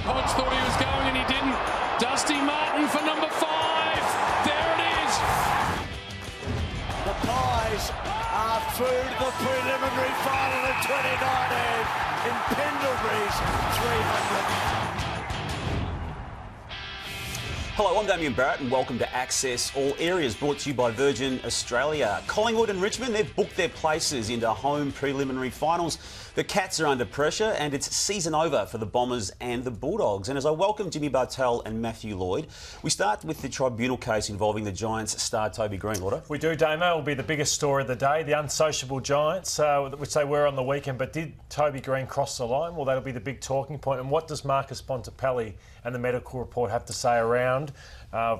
Hodge thought he was going and he didn't. Dusty Martin for number 5. There it is. The Pies are through to the preliminary final of 2019 in Pendlebury's 300. Hello, I'm Damien Barrett and welcome to Access All Areas, brought to you by Virgin Australia. Collingwood and Richmond, they've booked their places into home preliminary finals. The Cats are under pressure and it's season over for the Bombers and the Bulldogs. And as I welcome Jimmy Bartell and Matthew Lloyd, we start with the tribunal case involving the Giants star Toby Greene. Lauder? We do, Damo. It will be the biggest story of the day. The unsociable Giants, which they were on the weekend, but did Toby Greene cross the line? Well, that'll be the big talking point. And what does Marcus Bontempelli and the medical report have to say around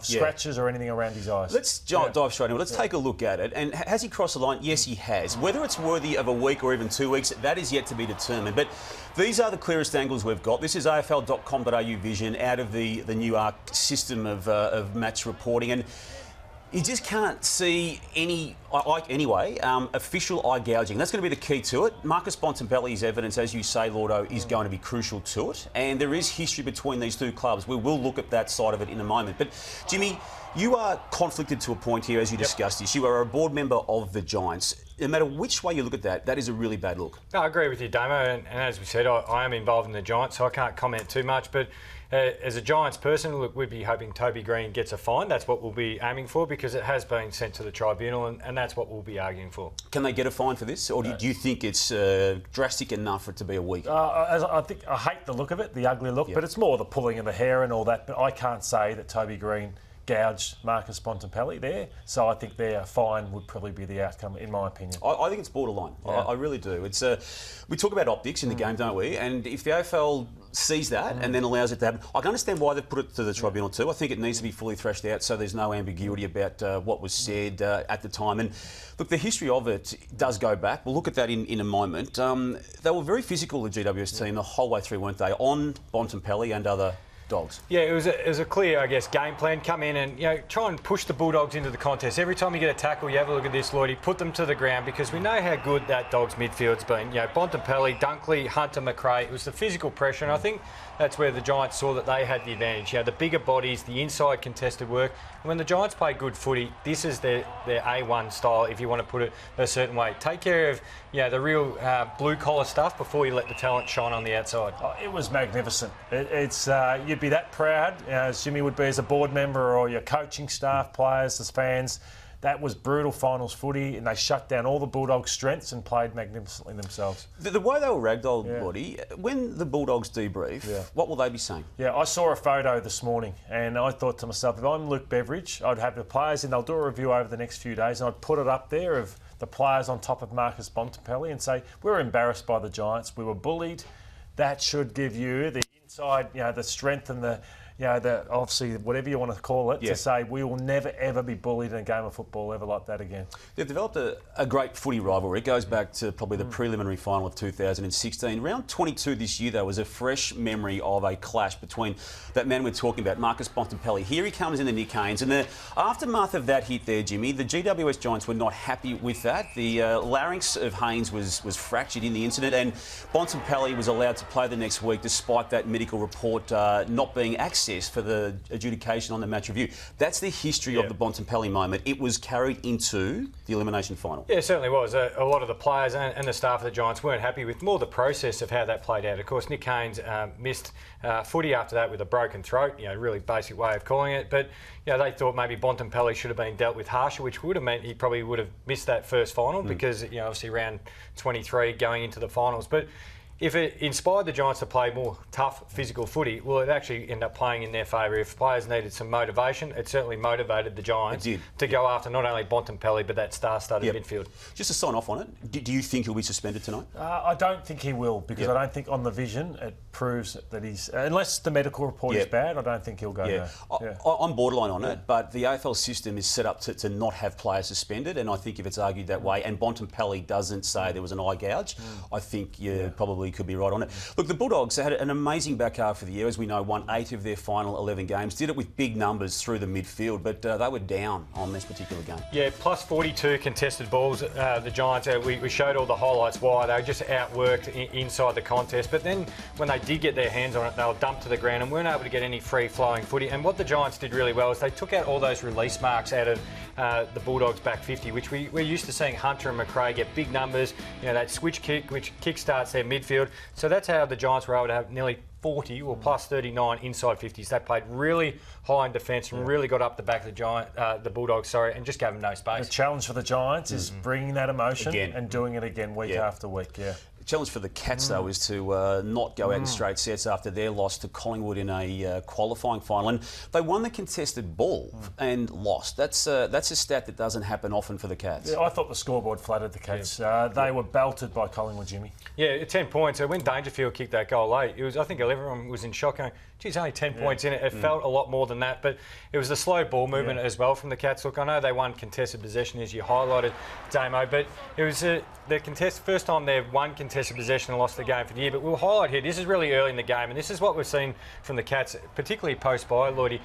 scratches or anything around his eyes? Let's dive straight in. Let's take a look at it. And has he crossed the line? Yes, he has. Whether it's worthy of a week or even 2 weeks, that is yet to be determined. But these are the clearest angles we've got. This is AFL.com.au vision out of the new ARC system of match reporting. And you just can't see any, official eye gouging. That's going to be the key to it. Marcus Bontempelli's evidence, as you say, Lordo, is going to be crucial to it. And there is history between these two clubs. We will look at that side of it in a moment. But, Jimmy, you are conflicted to a point here, as you discussed this. You are a board member of the Giants. No matter which way you look at that, that is a really bad look. No, I agree with you, Damo. And as we said, I am involved in the Giants, so I can't comment too much. But as a Giants person, look, we'd be hoping Toby Greene gets a fine. That's what we'll be aiming for because it has been sent to the tribunal and that's what we'll be arguing for. Can they get a fine for this? Or do you think it's drastic enough for it to be a week? I hate the look of it, the ugly look, but it's more the pulling of the hair and all that. But I can't say that Toby Greene gouged Marcus Bontempelli there, so I think their fine would probably be the outcome, in my opinion. I think it's borderline. Yeah. I really do. It's we talk about optics in the game, don't we? And if the AFL sees that and then allows it to happen, I can understand why they've put it to the tribunal too. I think it needs to be fully thrashed out so there's no ambiguity about what was said at the time. And look, the history of it does go back. We'll look at that in a moment. They were very physical, the GWS team, the whole way through, weren't they, on Bontempelli and other Dogs. Yeah, it was a clear, I guess, game plan. Come in and try and push the Bulldogs into the contest. Every time you get a tackle, you have a look at this, Lloydie, put them to the ground because we know how good that Dogs midfield's been. Bontempelli, Dunkley, Hunter, McRae. It was the physical pressure, and I think that's where the Giants saw that they had the advantage. The bigger bodies, the inside contested work. And when the Giants play good footy, this is their A1 style, if you want to put it a certain way. Take care of the real blue-collar stuff before you let the talent shine on the outside. Oh, it was magnificent. It's you'd be that proud, as Jimmy would be as a board member or your coaching staff, players, as fans. That was brutal finals footy, and they shut down all the Bulldogs' strengths and played magnificently themselves. The way they were ragdolled, Buddy, when the Bulldogs debrief, what will they be saying? Yeah, I saw a photo this morning, and I thought to myself, if I'm Luke Beveridge, I'd have the players, and they'll do a review over the next few days, and I'd put it up there of the players on top of Marcus Bontempelli and say, we're embarrassed by the Giants, we were bullied. That should give you the inside, the strength and the obviously whatever you want to call it, to say we will never ever be bullied in a game of football ever like that again. They've developed a great footy rivalry. It goes back to probably the preliminary final of 2016. Round 22 this year, though, was a fresh memory of a clash between that man we're talking about, Marcus Bontempelli. Here he comes in the Nick Haynes, and the aftermath of that hit there, Jimmy, the GWS Giants were not happy with that. The larynx of Haynes was fractured in the incident, and Bontempelli was allowed to play the next week despite that medical report not being accessed for the adjudication on the match review. That's the history of the Bontempelli moment. It was carried into the elimination final. Yeah, it certainly was. A lot of the players and the staff of the Giants weren't happy with more the process of how that played out. Of course, Nick Haynes missed footy after that with a broken throat, really basic way of calling it. But they thought maybe Bontempelli should have been dealt with harsher, which would have meant he probably would have missed that first final because, obviously round 23 going into the finals. But if it inspired the Giants to play more tough physical footy, well, it actually ended up playing in their favour. If players needed some motivation, it certainly motivated the Giants to go after not only Bontempelli but that star-studded midfield. Just to sign off on it, do you think he'll be suspended tonight? I don't think he will because I don't think on the vision it proves that he's... unless the medical report is bad, I don't think he'll go no. I'm borderline on it, but the AFL system is set up to not have players suspended, and I think if it's argued that way and Bontempelli doesn't say there was an eye gouge, I think you're probably Well, you could be right on it. Look, the Bulldogs had an amazing back half of the year. As we know, won 8 of their final 11 games. Did it with big numbers through the midfield, but they were down on this particular game. Yeah, plus 42 contested balls. The Giants, we showed all the highlights why. They were just outworked inside the contest. But then when they did get their hands on it, they were dumped to the ground and weren't able to get any free-flowing footy. And what the Giants did really well is they took out all those release marks out of the Bulldogs back 50, which we're used to seeing Hunter and McRae get big numbers, that switch kick, which kick-starts their midfield. So that's how the Giants were able to have nearly 40 or plus 39 inside 50s. They played really high in defence and really got up the back of the Bulldogs, and just gave them no space. The challenge for the Giants is bringing that emotion Again. and doing it again week after week, The challenge for the Cats, though, is to not go out in straight sets after their loss to Collingwood in a qualifying final. And they won the contested ball and lost. That's a stat that doesn't happen often for the Cats. Yeah, I thought the scoreboard flattered the Cats. They were belted by Collingwood, Jimmy. Yeah, 10 points. So when Dangerfield kicked that goal late, I think everyone was in shock going, geez, only 10 points in it. It felt a lot more than that. But it was the slow ball movement as well from the Cats. Look, I know they won contested possession, as you highlighted, Damo, but it was the first time they've won contested possession and lost the game for the year. But we'll highlight here, this is really early in the game, and this is what we've seen from the Cats, particularly post-bye, Lloydie.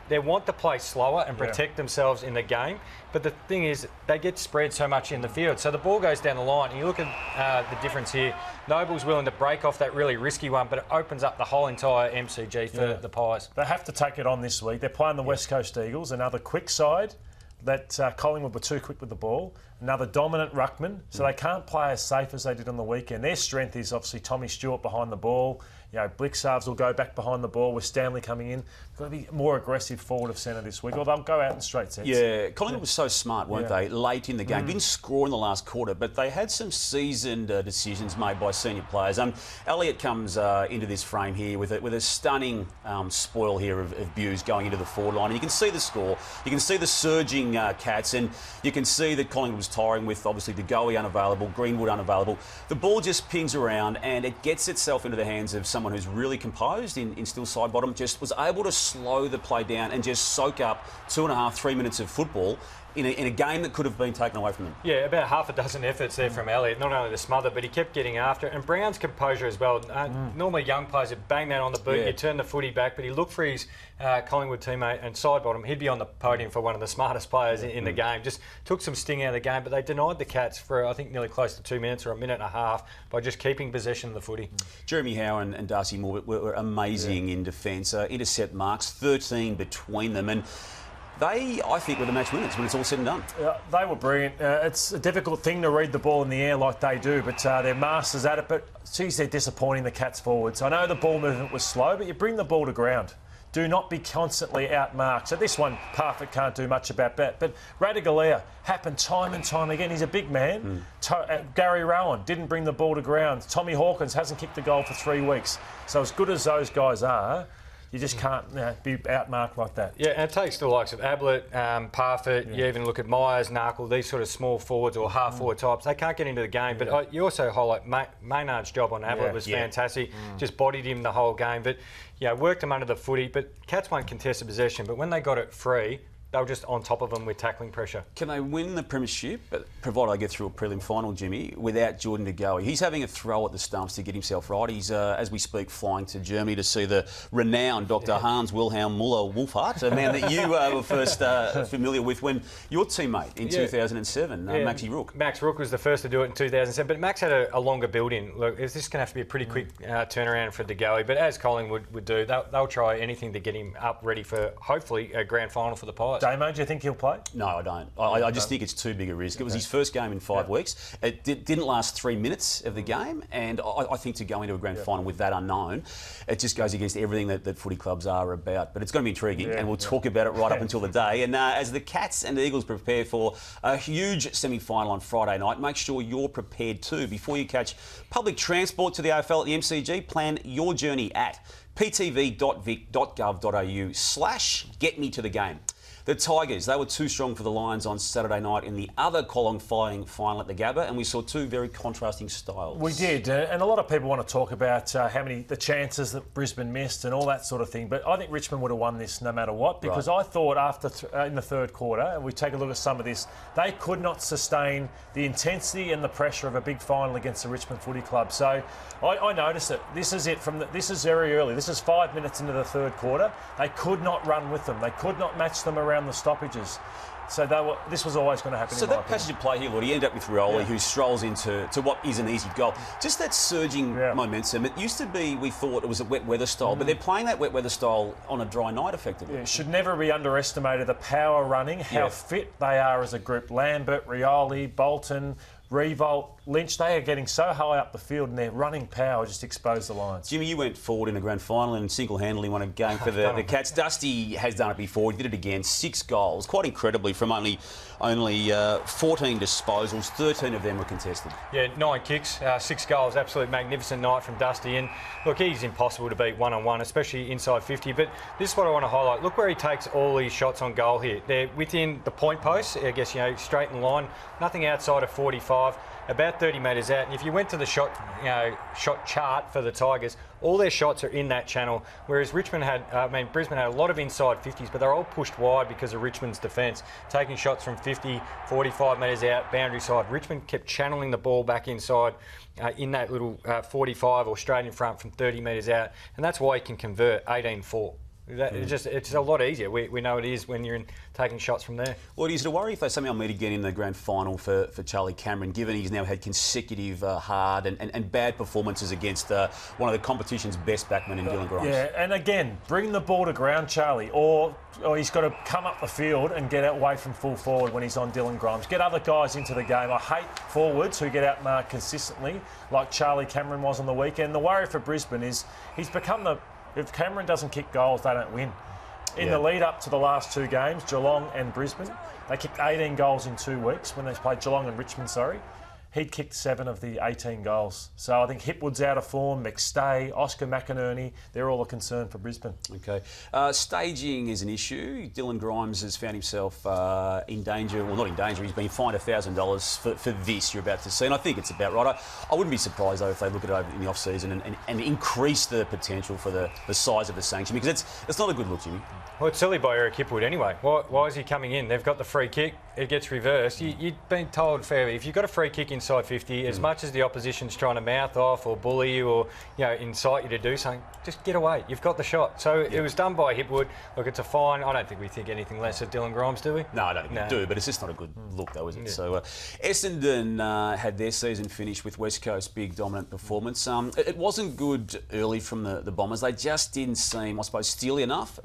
They want to play slower and protect themselves in the game. But the thing is, they get spread so much in the field. So the ball goes down the line, and you look at the difference here. Noble's willing to break off that really risky one, but it opens up the whole entire MCG for the Pies. They have to take it on this week. They're playing the West Coast Eagles, another quick side. That Collingwood were too quick with the ball. Another dominant ruckman, so they can't play as safe as they did on the weekend. Their strength is obviously Tommy Stewart behind the ball. Blixarves will go back behind the ball with Stanley coming in. Got to be more aggressive forward of centre this week, or they'll go out in straight sets. Yeah, Collingwood was so smart, weren't they? Late in the game, didn't score in the last quarter, but they had some seasoned decisions made by senior players. Elliott comes into this frame here with a stunning spoil here of Buse going into the forward line, and you can see the score. You can see the surging Cats, and you can see that Collingwood was tiring with obviously De Goey unavailable, Greenwood unavailable. The ball just pings around, and it gets itself into the hands of someone who's really composed in still side bottom, just was able to slow the play down and just soak up 2.5, 3 minutes of football in a game that could have been taken away from them. Yeah, about half a dozen efforts there from Elliott, not only the smother, but he kept getting after it. And Brown's composure as well. Normally young players would bang that on the boot, you turn the footy back, but he looked for his Collingwood teammate and side bottom. He'd be on the podium for one of the smartest players in the game. Just took some sting out of the game, but they denied the Cats for, I think, nearly close to 2 minutes or a minute and a half by just keeping possession of the footy. Jeremy Howe and Darcy Moore were amazing in defence. Intercept marks, 13 between them. And they, I think, were the match winners when it's all said and done. They were brilliant. It's a difficult thing to read the ball in the air like they do, but they're masters at it. But, geez, they're disappointing, the Cats forwards. I know the ball movement was slow, but you bring the ball to ground. Do not be constantly outmarked. So this one, Parfitt can't do much about that. But Radigalea happened time and time again. He's a big man. Gary Rowan didn't bring the ball to ground. Tommy Hawkins hasn't kicked the goal for 3 weeks. So as good as those guys are, you just can't be outmarked like that. Yeah, and it takes the likes of Ablett, Parfitt, you even look at Myers, Narkle, these sort of small forwards or half-forward types. They can't get into the game, but you also highlight Maynard's job on Ablett was fantastic. Just bodied him the whole game, but worked him under the footy. But Cats won't contest possession, but when they got it free, they were just on top of them with tackling pressure. Can they win the premiership, provided they get through a prelim final, Jimmy, without Jordan De Goey? He's having a throw at the stumps to get himself right. He's, as we speak, flying to Germany to see the renowned Dr. Hans Wilhelm Muller-Wolfhard, a man that you were first familiar with when your teammate in 2007, Maxi Rook. Max Rook was the first to do it in 2007, but Max had a longer build-in. Look, this is going to have to be a pretty quick turnaround for De Goey, but as Collingwood would do, they'll try anything to get him up ready for, hopefully, a grand final for the Pies. Damo, do you think he'll play? No, I don't. I just think it's too big a risk. It was his first game in 5 weeks. It didn't last 3 minutes of the game, and I think to go into a grand final with that unknown, it just goes against everything that footy clubs are about. But it's going to be intriguing, and we'll talk about it right up until the day. And as the Cats and the Eagles prepare for a huge semi-final on Friday night, make sure you're prepared too. Before you catch public transport to the AFL at the MCG, plan your journey at ptv.vic.gov.au/getmetothe game. The Tigers, they were too strong for the Lions on Saturday night in the other qualifying final at the Gabba, and we saw two very contrasting styles. We did, and a lot of people want to talk about the chances that Brisbane missed and all that sort of thing, but I think Richmond would have won this no matter what, because I thought in the third quarter, and we take a look at some of this, they could not sustain the intensity and the pressure of a big final against the Richmond Footy Club. So I noticed it. This is it. This is very early. This is 5 minutes into the third quarter. They could not run with them. They could not match them around the stoppages. So this was always going to happen. So that passage of play here, Lord, you end up with Rioli, who strolls into what is an easy goal. Just that surging momentum. It used to be, we thought it was a wet weather style, but they're playing that wet weather style on a dry night, effectively. Yeah, should never be underestimated, the power running, how fit they are as a group. Lambert, Rioli, Bolton, Revolt, Lynch, they are getting so high up the field and their running power just exposed the Lions. Jimmy, you went forward in the grand final and single-handedly won a game for the Cats. Dusty has done it before. He did it again. 6 goals, quite incredibly, from only 14 disposals. 13 of them were contested. Yeah, 9 kicks, 6 goals. Absolute magnificent night from Dusty. And look, he's impossible to beat one-on-one, especially inside 50. But this is what I want to highlight. Look where he takes all these shots on goal here. They're within the point post, I guess, straight in line. Nothing outside of 45. About 30 metres out, and if you went to the shot chart for the Tigers, all their shots are in that channel. Whereas Brisbane had a lot of inside 50s, but they're all pushed wide because of Richmond's defence, taking shots from 50, 45 metres out, boundary side. Richmond kept channeling the ball back inside in that little 45 or straight in front from 30 metres out, and that's why he can convert 18-4. It's a lot easier. We know it is when you're taking shots from there. Well, is it a worry if they somehow meet again in the grand final for Charlie Cameron, given he's now had consecutive hard and bad performances against one of the competition's best backmen in Dylan Grimes? Yeah, and again, bring the ball to ground, Charlie, or he's got to come up the field and get away from full forward when he's on Dylan Grimes. Get other guys into the game. I hate forwards who get outmarked consistently, like Charlie Cameron was on the weekend. The worry for Brisbane is he's become if Cameron doesn't kick goals, they don't win. In the lead up to the last 2 games, Geelong and Brisbane, they kicked 18 goals in 2 weeks when they played Geelong and Richmond, He'd kicked 7 of the 18 goals. So I think Hipwood's out of form, McStay, Oscar McInerney, they're all a concern for Brisbane. Okay. Staging is an issue. Dylan Grimes has found himself in danger. Well, not in danger. He's been fined $1,000 for this you're about to see. And I think it's about right. I wouldn't be surprised, though, if they look at it over in the off-season and increase the potential for the size of the sanction, because it's not a good look, Jimmy. Well, it's silly by Eric Hipwood anyway. Why is he coming in? They've got the free kick. It gets reversed. You've been told fairly, if you've got a free kick inside 50, as much as the opposition's trying to mouth off or bully you or incite you to do something, just get away. You've got the shot. So it was done by Hipwood. Look, it's a fine. I don't think we think anything less of Dylan Grimes, do we? No, I don't think we do, but it's just not a good look, though, is it? Yeah. So Essendon had their season finished with West Coast big dominant performance. It wasn't good early from the Bombers. They just didn't seem, I suppose, steely enough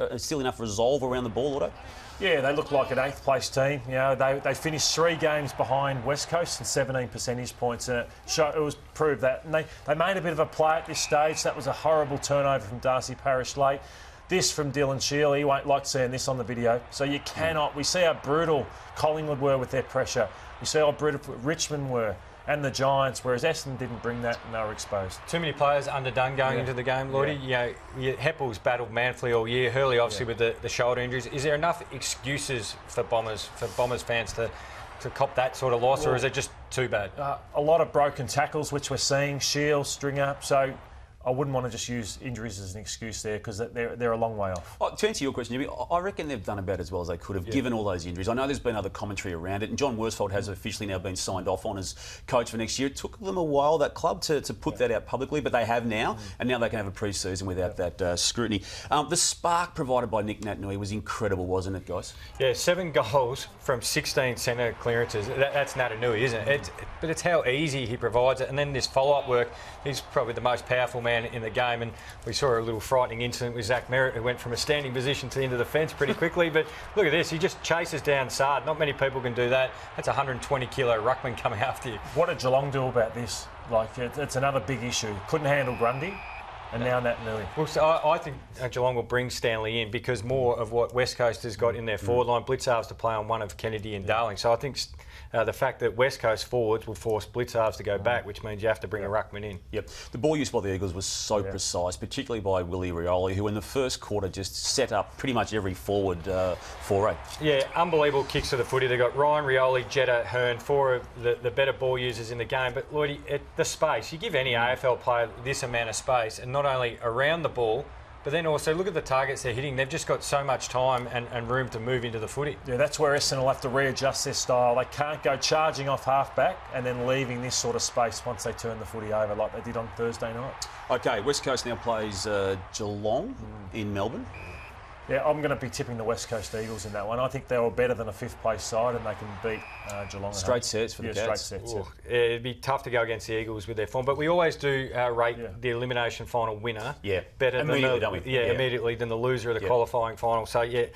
resolve around the ball, Otto. Yeah, they look like an 8th place team. They finished 3 games behind West Coast and 17 percentage points. And it was proved that. And they made a bit of a play at this stage. That was a horrible turnover from Darcy Parish late. This from Dylan Shield. He won't like seeing this on the video. So you cannot. We see how brutal Collingwood were with their pressure. We see how brutal Richmond were. And the Giants, whereas Essendon didn't bring that and they were exposed. Too many players underdone going into the game, Lordy. Heppel's battled manfully all year. Hurley obviously with the shoulder injuries. Is there enough excuses for Bombers fans to cop that sort of loss, or is it just too bad? A lot of broken tackles, which we're seeing. Shield, Stringer. So I wouldn't want to just use injuries as an excuse there, because they're a long way off. To answer your question, Jimmy, I reckon they've done about as well as they could have, given all those injuries. I know there's been other commentary around it, and John Worsfold has officially now been signed off on as coach for next year. It took them a while, that club, to put that out publicly, but they have now, and now they can have a pre-season without that scrutiny. The spark provided by Nick Naitanui was incredible, wasn't it, guys? Yeah, 7 goals from 16 centre clearances. That's Naitanui, isn't it? But it's how easy he provides it, and then this follow-up work. He's probably the most powerful man in the game, and we saw a little frightening incident with Zach Merritt, who went from a standing position to the end of the fence pretty quickly. But look at this, he just chases down Sard. Not many people can do that. That's a 120-kilo ruckman coming after you. What did Geelong do about this? It's another big issue. Couldn't handle Grundy, And now Nat Nui. Well, so I think Geelong will bring Stanley in because more of what West Coast has got in their forward line, blitz halves to play on one of Kennedy and Darling. So I think the fact that West Coast forwards will force blitz halves to go back, which means you have to bring a ruckman in. Yep. The ball use by the Eagles was so precise, particularly by Willie Rioli, who in the first quarter just set up pretty much every forward foray. Yeah, unbelievable kicks to the footy. They've got Ryan, Rioli, Jetta, Hearn, four of the better ball users in the game. But Lloydie, the space, you give any AFL player this amount of space, and not only around the ball, but then also look at the targets they're hitting. They've just got so much time and room to move into the footy. Yeah, that's where Essendon will have to readjust their style. They can't go charging off half-back and then leaving this sort of space once they turn the footy over like they did on Thursday night. OK, West Coast now plays Geelong in Melbourne. Yeah, I'm going to be tipping the West Coast Eagles in that one. I think they were better than a fifth-place side and they can beat Geelong. Straight sets for the Cats. Straight sets, It'd be tough to go against the Eagles with their form, but we always do rate the elimination final winner better immediately, don't we? Immediately than the loser of the qualifying final. So, yeah,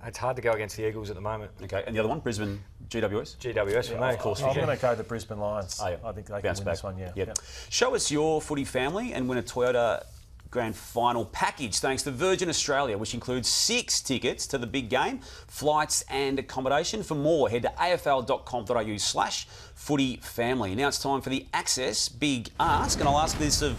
it's hard to go against the Eagles at the moment. OK, and the other one, Brisbane, GWS? GWS for me. Of course. I'm going to go the Brisbane Lions. I think they can win this one, Show us your footy family and win a Toyota Grand Final package thanks to Virgin Australia, which includes 6 tickets to the big game, flights and accommodation. For more, head to afl.com.au/footyfamily. Now it's time for the Access Big Ask, and I'll ask this of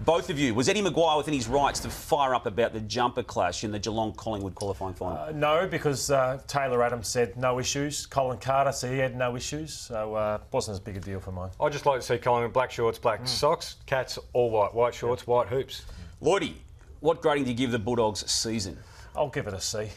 both of you. Was Eddie Maguire within his rights to fire up about the jumper clash in the Geelong-Collingwood qualifying final? No, because Taylor Adams said no issues. Colin Carter said he had no issues, so it wasn't as big a deal for mine. I'd just like to see Collingwood black shorts, black socks, Cats all white, white shorts, white hoops. Lloydie, what grading do you give the Bulldogs' season? I'll give it a C.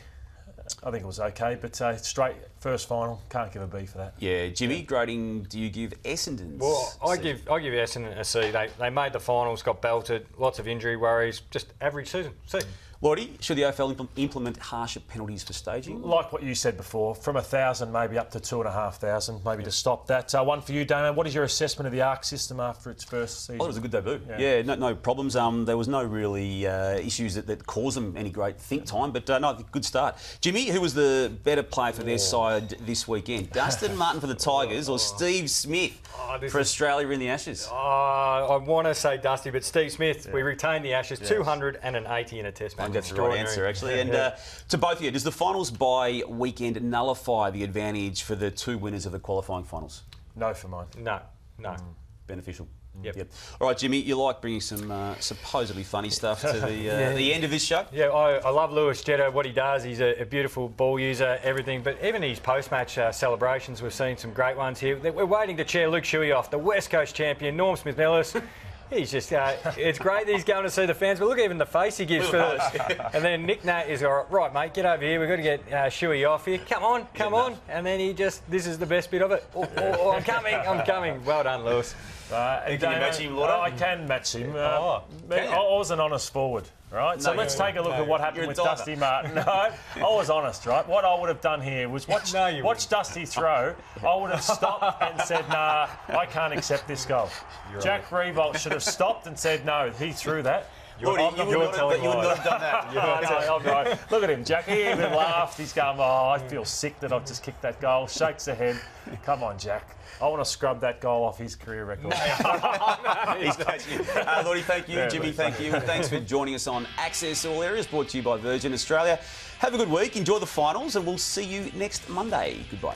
I think it was okay, but straight first final, can't give a B for that. Yeah, Jimmy, grading do you give Essendon's? Well, I give Essendon a C. They made the finals, got belted, lots of injury worries, just average season. C. Lloydie, should the AFL implement harsher penalties for staging? Like what you said before, from 1,000 maybe up to 2,500, maybe to stop that. One for you, Damo. What is your assessment of the ARC system after its first season? Oh, it was a good debut. Yeah, no problems. There was no really issues that caused them any great think time, but no, good start. Jimmy, who was the better player for their side this weekend? Dustin Martin for the Tigers or Steve Smith for Australia in the Ashes? I want to say Dusty, but Steve Smith, we retained the Ashes, 280 in a test match. That's the right answer, actually. And to both of you, does the finals bye weekend nullify the advantage for the 2 winners of the qualifying finals? No for mine. No. Beneficial. Yep. All right, Jimmy, you like bringing some supposedly funny stuff to the end of this show? Yeah, I love Lewis Jetta, what he does. He's a beautiful ball user, everything. But even his post-match celebrations, we've seen some great ones here. We're waiting to chair Luke Shuey off, the West Coast champion, Norm Smith-Mellis. He's just, it's great that he's going to see the fans, but look even the face he gives for this. And then Nick Nat is, all right, mate, get over here. We've got to get Shuey off here. Come on. And then he just, this is the best bit of it. I'm coming. Well done, Lewis. Can you match him, Lotto? I can match him. I was an honest forward, right? So let's take a look at what happened with Dusty Martin. No, I was honest, right? What I would have done here was watch Dusty throw. I would have stopped and said, nah, I can't accept this goal. Jack Revolt should have stopped and said, no, he threw that. You would not have done that. I'm right. Look at him, Jack. He even laughed. He's going, I feel sick that I've just kicked that goal. Shakes the head. Come on, Jack. I want to scrub that goal off his career record. He's catching. Lloydie, thank you. Jimmy, thank you. And thanks for joining us on Access All Areas, brought to you by Virgin Australia. Have a good week. Enjoy the finals, and we'll see you next Monday. Goodbye.